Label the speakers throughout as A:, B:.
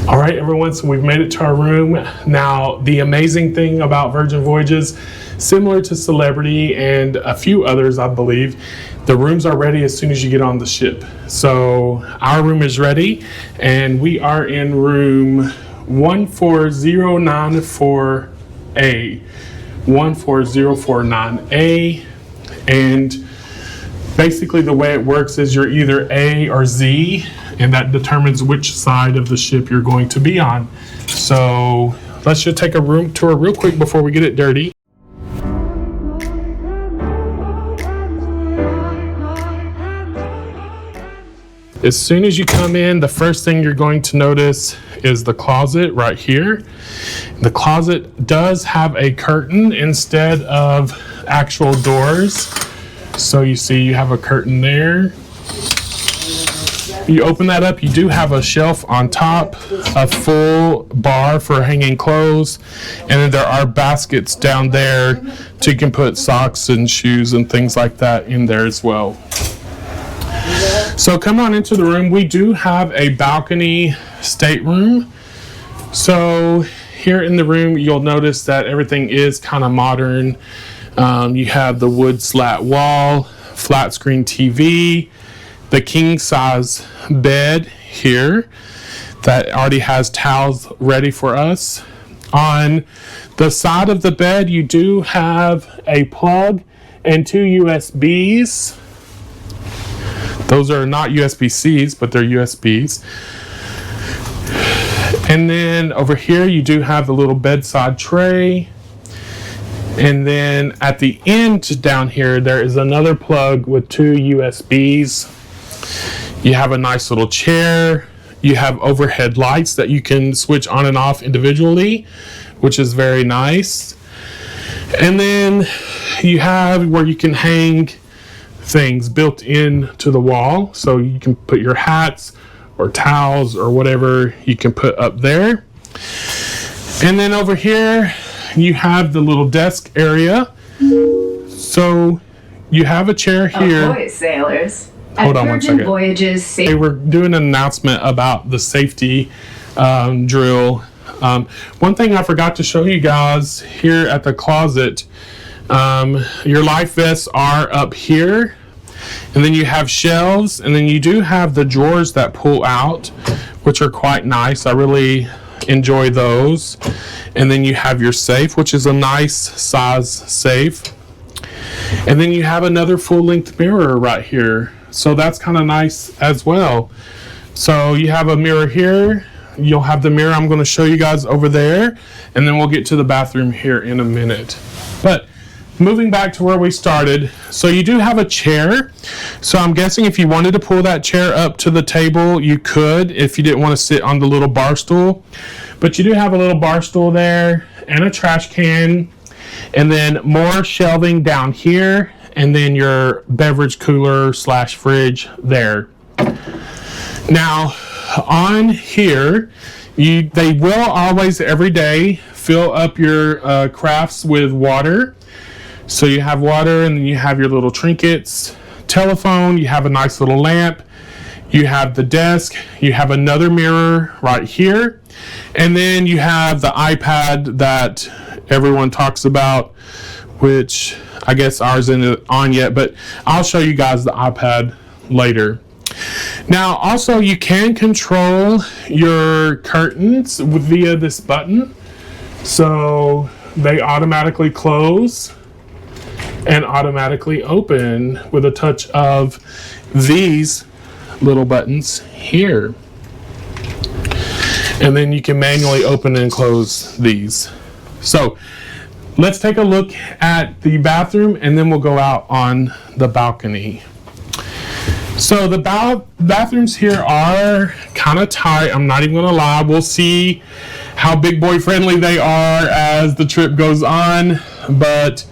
A: All right, everyone, so we've made it to our room. Now, the amazing thing about Virgin Voyages, similar to Celebrity and a few others, I believe, the rooms are ready as soon as you get on the ship. So our room is ready, and we are in room 14094A. 14049A. And basically the way it works is you're either A or Z, and that determines which side of the ship you're going to be on. So let's just take a room tour real quick before we get it dirty. As soon as you come in, the first thing you're going to notice is the closet right here. The closet does have a curtain instead of actual doors. So you see you have a curtain there. You open that up, you do have a shelf on top, a full bar for hanging clothes, and then there are baskets down there so you can put socks and shoes and things like that in there as well. So come on into the room. We do have a balcony stateroom. So here in the room, you'll notice that everything is kind of modern. You have the wood slat wall, flat screen TV, the king size bed here that already has towels ready for us. On the side of the bed, you do have a plug and two USBs. Those are not USB-Cs, but they're USBs. And then over here, you do have the little bedside tray. And then at the end down here, there is another plug with two USBs. You have a nice little chair. You have overhead lights that you can switch on and off individually, which is very nice. And then you have where you can hang things built into the wall. So you can put your hats or towels or whatever you can put up there. And then over here, you have the little desk area. So you have a chair here.
B: Ahoy, sailors.
A: Hold on one second.
B: Virgin Voyages.
A: They were doing an announcement about the safety drill. One thing I forgot to show you guys here at the closet, your life vests are up here, and then you have shelves, and then you do have the drawers that pull out, which are quite nice. I really enjoy those. And then you have your safe, which is a nice size safe. And then you have another full-length mirror right here. So that's kind of nice as well. So you have a mirror here. You'll have the mirror I'm going to show you guys over there. And then we'll get to the bathroom here in a minute. But moving back to where we started. So you do have a chair. So I'm guessing if you wanted to pull that chair up to the table, you could if you didn't want to sit on the little bar stool. But you do have a little bar stool there and a trash can. And then more shelving down here. And then your beverage cooler / fridge there. Now, on here, they will always, every day, fill up your crafts with water. So you have water, and then you have your little trinkets, telephone, you have a nice little lamp, you have the desk, you have another mirror right here, and then you have the iPad that everyone talks about, which I guess ours isn't on yet, but I'll show you guys the iPad later. Now, also, you can control your curtains via this button. So they automatically close and automatically open with a touch of these little buttons here. And then you can manually open and close these. So let's take a look at the bathroom, and then we'll go out on the balcony. So the bathrooms here are kind of tight. I'm not even going to lie. We'll see how big boy friendly they are as the trip goes on, but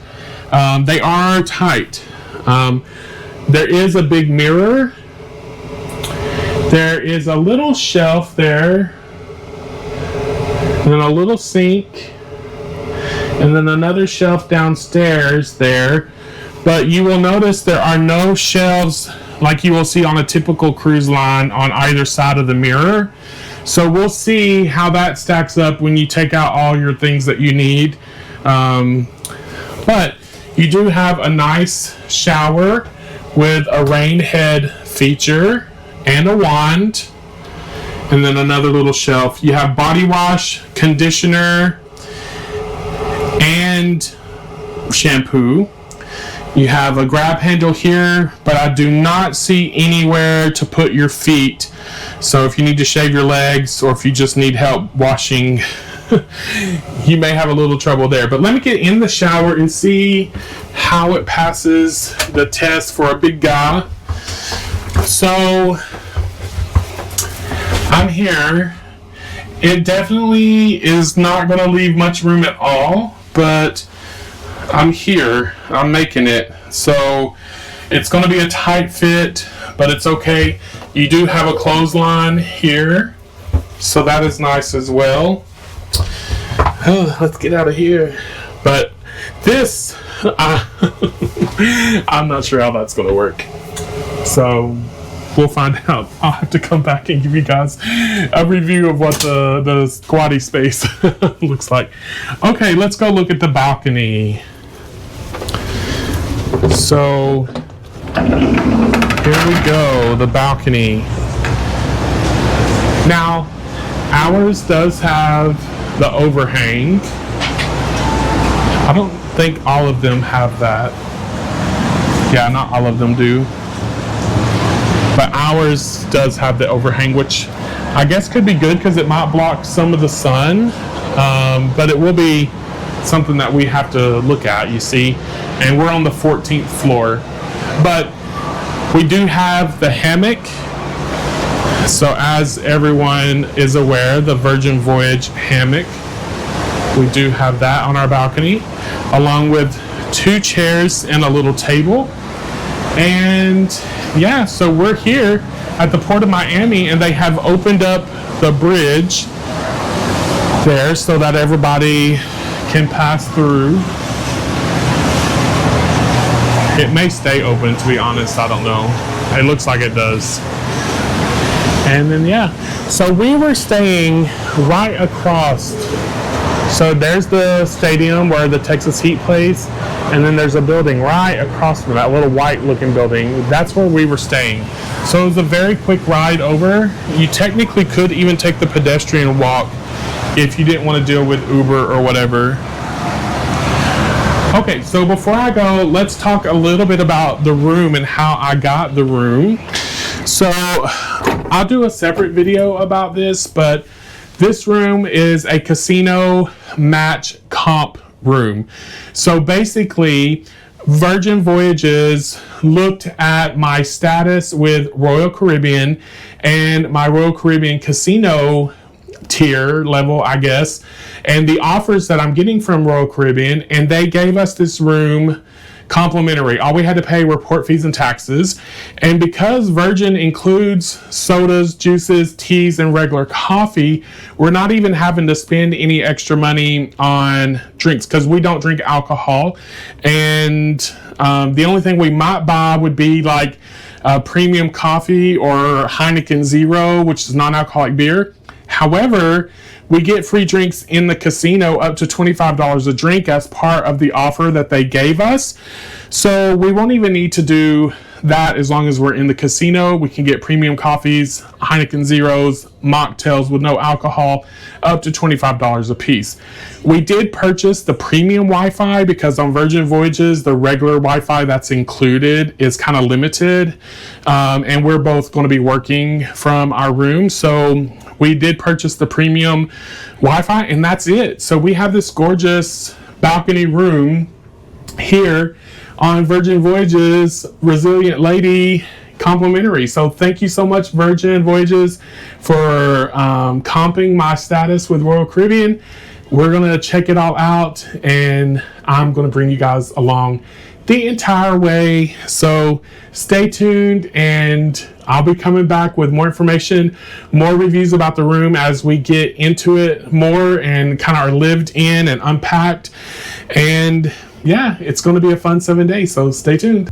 A: they are tight. There is a big mirror. There is a little shelf there, and a little sink, and then another shelf downstairs there. But you will notice there are no shelves like you will see on a typical cruise line on either side of the mirror. So we'll see how that stacks up when you take out all your things that you need. But you do have a nice shower with a rain head feature and a wand, and then another little shelf. You have body wash, conditioner, and shampoo. You have a grab handle here, but I do not see anywhere to put your feet. So if you need to shave your legs, or if you just need help washing, you may have a little trouble there. But let me get in the shower and see how it passes the test for a big guy. So I'm here. It definitely is not going to leave much room at all, but I'm here. I'm making it. So it's going to be a tight fit, but it's okay. You do have a clothesline here, so that is nice as well. Oh, let's get out of here. But this, I'm not sure how that's going to work. So we'll find out. I'll have to come back and give you guys a review of what the squatty space looks like. Okay, let's go look at the balcony. So here we go, the balcony. Now, ours does have the overhang. I don't think all of them have that. Yeah, not all of them do. But ours does have the overhang, which I guess could be good because it might block some of the sun. But it will be something that we have to look at, you see. And we're on the 14th floor. But we do have the hammock. So as everyone is aware, the Virgin Voyage hammock, we do have that on our balcony, along with 2 chairs and a little table. And yeah, so we're here at the Port of Miami, and they have opened up the bridge there so that everybody can pass through. It may stay open, to be honest, I don't know. It looks like it does. And then yeah, so we were staying right across. So there's the stadium where the Texas Heat plays, and then there's a building right across from that little white looking building. That's where we were staying. So it was a very quick ride over. You technically could even take the pedestrian walk if you didn't want to deal with Uber or whatever. Okay, so before I go, let's talk a little bit about the room and how I got the room. So I'll do a separate video about this, but this room is a casino match comp room. So basically, Virgin Voyages looked at my status with Royal Caribbean and my Royal Caribbean casino tier level, I guess, and the offers that I'm getting from Royal Caribbean, and they gave us this room complimentary. All we had to pay were port fees and taxes. And because Virgin includes sodas, juices, teas, and regular coffee, we're not even having to spend any extra money on drinks because we don't drink alcohol. And the only thing we might buy would be like premium coffee or Heineken Zero, which is non-alcoholic beer. However, we get free drinks in the casino up to $25 a drink as part of the offer that they gave us. So we won't even need to do that as long as we're in the casino. We can get premium coffees, Heineken Zeros, mocktails with no alcohol, up to $25 a piece. We did purchase the premium Wi-Fi because on Virgin Voyages, the regular Wi-Fi that's included is kind of limited. And we're both going to be working from our room. So we did purchase the premium Wi-Fi, and that's it. So we have this gorgeous balcony room here on Virgin Voyages Resilient Lady complimentary. So thank you so much, Virgin Voyages, for comping my status with Royal Caribbean. We're going to check it all out, and I'm going to bring you guys along the entire way. So stay tuned, and I'll be coming back with more information, more reviews about the room as we get into it more and kind of are lived in and unpacked. And yeah, it's going to be a fun 7 days, so stay tuned.